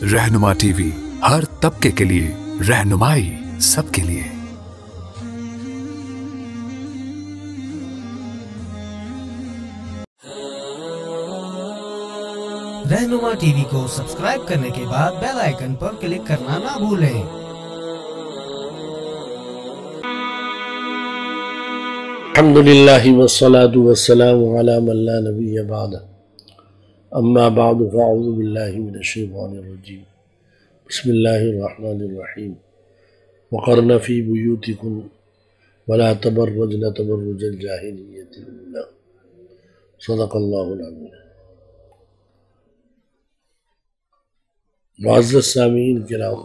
रहनुमा टीवी, हर तबके के लिए रहनुमाई सबके लिए। रहनुमा टीवी को सब्सक्राइब करने के बाद बेल आइकन पर क्लिक करना ना भूलें। अल्हम्दुलिल्लाहि वस्सलातु वस्सलामु अला मन ला नबिय्य बअद। अम्मा बअदु फ़अऊज़ु बिल्लाहि मिनश शैतानिर रजीम। बिस्मिल्लाहिर रहमानिर रहीम। वक़र्न फ़ी बुयूतिकुम वला तबर्रजन तबर्रुजल जाहिलिय्यतिल ऊला। सदक़ल्लाहुल अज़ीम। मुअज़्ज़ज़ सामीईन किराम,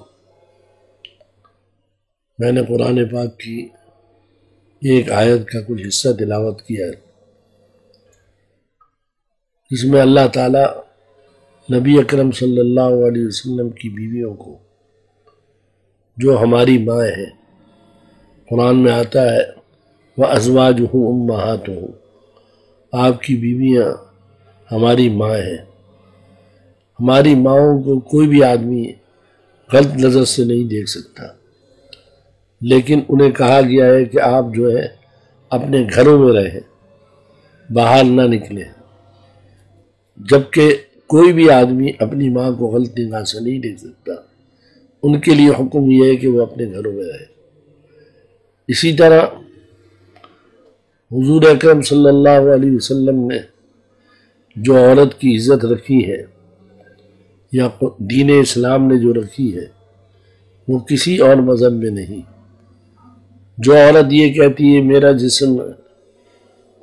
मैंने कुरान पाक की एक आयत का कुछ हिस्सा तिलावत किया है, जिसमें अल्लाह ताला नबी अकरम सल्लल्लाहु अलैहि वसल्लम की बीवियों को, जो हमारी माँ है, कुरान में आता है व अज़वाजुहु उम्महातुहु, आपकी बीवियाँ हमारी माँ हैं। हमारी माँओं को कोई भी आदमी गलत नज़र से नहीं देख सकता, लेकिन उन्हें कहा गया है कि आप जो है अपने घरों में रहें, बाहर ना निकलें। जबकि कोई भी आदमी अपनी माँ को गलत निगाह से नहीं देख सकता, उनके लिए हुक्म यह है कि वो अपने घरों में रहे। इसी तरह हुजूर अकरम सल्लल्लाहु अलैहि वसल्लम ने जो औरत की इज़्ज़त रखी है, या दीन इस्लाम ने जो रखी है, वो किसी और मज़हब में नहीं। जो औरत ये कहती है मेरा जिस्म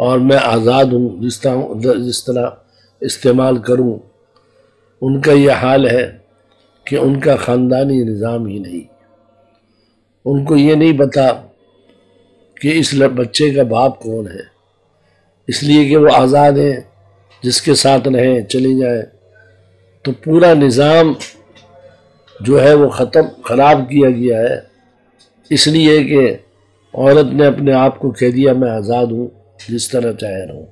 और मैं आज़ाद हूँ, जिस तरह इस्तेमाल करूँ, उनका यह हाल है कि उनका ख़ानदानी निज़ाम ही नहीं। उनको ये नहीं पता कि इस बच्चे का बाप कौन है, इसलिए कि वो आज़ाद हैं, जिसके साथ रहें चले जाएं। तो पूरा निज़ाम जो है वो ख़राब किया गया है, इसलिए कि औरत ने अपने आप को कह दिया मैं आज़ाद हूँ, जिस तरह चाहे रहूँ।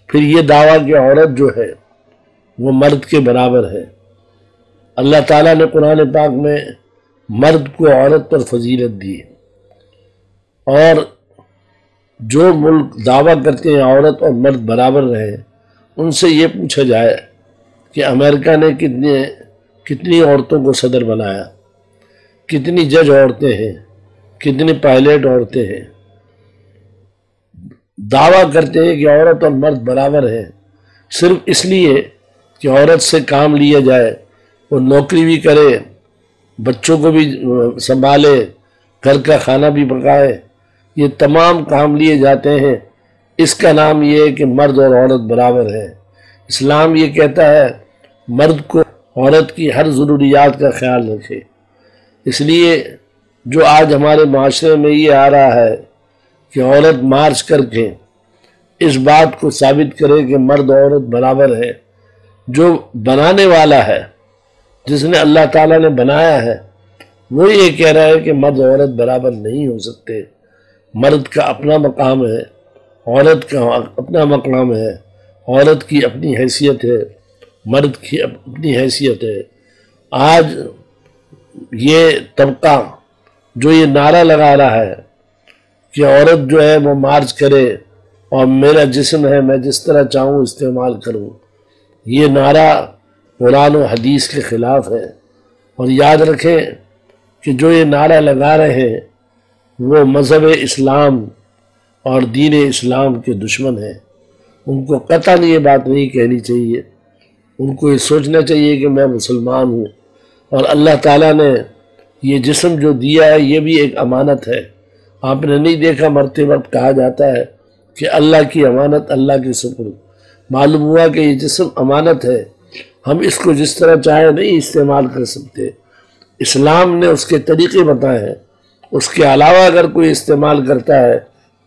फिर ये दावा कि औरत जो है वो मर्द के बराबर है। अल्लाह ताला ने कुरान पाक में मर्द को औरत पर फजीलत दी, और जो मुल्क दावा करते हैं औरत और मर्द बराबर रहे, उनसे ये पूछा जाए कि अमेरिका ने कितनी औरतों को सदर बनाया, कितनी जज औरतें हैं, कितनी पायलट औरतें हैं। दावा करते हैं कि औरत और मर्द बराबर हैं, सिर्फ इसलिए कि औरत से काम लिया जाए, वो नौकरी भी करे, बच्चों को भी संभाले, घर का खाना भी पकाए, ये तमाम काम लिए जाते हैं। इसका नाम ये है कि मर्द और औरत बराबर है। इस्लाम ये कहता है मर्द को औरत की हर ज़रूरियात का ख्याल रखे। इसलिए जो आज हमारे माशरे में ये आ रहा है कि औरत मार्च करके इस बात को साबित करे कि मर्द और औरत बराबर है, जो बनाने वाला है, जिसने अल्लाह ताला ने बनाया है, वो ये कह रहा है कि मर्द और औरत बराबर नहीं हो सकते। मर्द का अपना मकाम है, औरत का अपना मकाम है, औरत की अपनी हैसियत है, मर्द की अपनी हैसियत है। आज ये तबका जो ये नारा लगा रहा है कि औरत जो है वो मार्च करे और मेरा जिस्म है, मैं जिस तरह चाहूँ इस्तेमाल करूँ, ये नारा कुरान और हदीस के ख़िलाफ़ है। और याद रखें कि जो ये नारा लगा रहे हैं वो मज़हब इस्लाम और दीन इस्लाम के दुश्मन हैं। उनको कतई ये बात नहीं कहनी चाहिए। उनको ये सोचना चाहिए कि मैं मुसलमान हूँ, और अल्लाह ताला ने ये जिस्म जो दिया है ये भी एक अमानत है। आपने नहीं देखा मरते वक्त कहा जाता है कि अल्लाह की अमानत अल्लाह के सुपुर्द। मालूम हुआ कि ये जिस्म अमानत है, हम इसको जिस तरह चाहे नहीं इस्तेमाल कर सकते। इस्लाम ने उसके तरीक़े बताए हैं, उसके अलावा अगर कोई इस्तेमाल करता है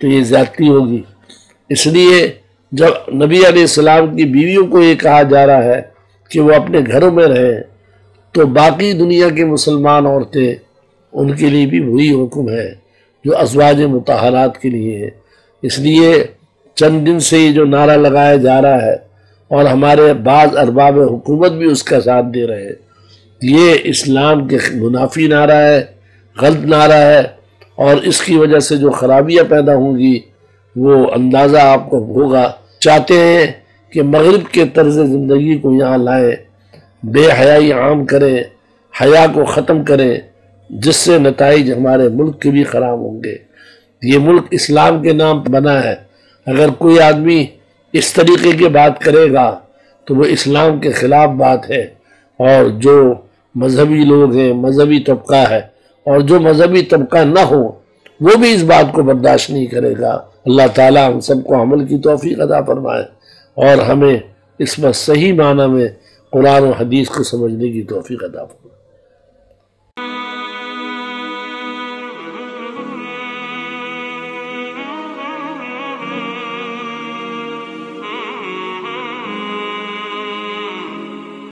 तो ये ज़्यादती होगी। इसलिए जब नबी अलैहिस्सलाम की बीवियों को ये कहा जा रहा है कि वो अपने घरों में रहें, तो बाकी दुनिया के मुसलमान औरतें, उनके लिए भी वही हुक्म है जो अज़वाज मुतहरात के लिए है। इसलिए चंद दिन से ये जो नारा लगाया जा रहा है, और हमारे बाज़ अरबाब हुकूमत भी उसका साथ दे रहे हैं یہ اسلام کے منافی نعرہ ہے، غلط نعرہ ہے، اور اس کی وجہ سے جو خرابیاں پیدا ہوں گی وہ اندازہ آپ کو ہوگا۔ چاہتے ہیں کہ مغرب کے طرز زندگی کو یہاں لائیں، بے حیائی عام کریں، حیا کو ختم کریں، جس سے نتائج ہمارے ملک کے بھی خراب ہوں گے۔ یہ ملک اسلام کے نام بنا ہے، اگر کوئی آدمی اس طریقے کی بات کرے گا تو وہ اسلام کے خلاف بات ہے، اور جو مذہبی لوگ ہیں، مذہبی طبقہ ہے، اور جو مذہبی طبقہ نہ ہو وہ بھی اس بات کو برداشت نہیں کرے گا۔ اللہ تعالیٰ ہم سب کو عمل کی توفیق عطا فرمائے، اور ہمیں اس میں صحیح معنی میں قرآن و حدیث کو سمجھنے کی توفیق عطا فرمائے۔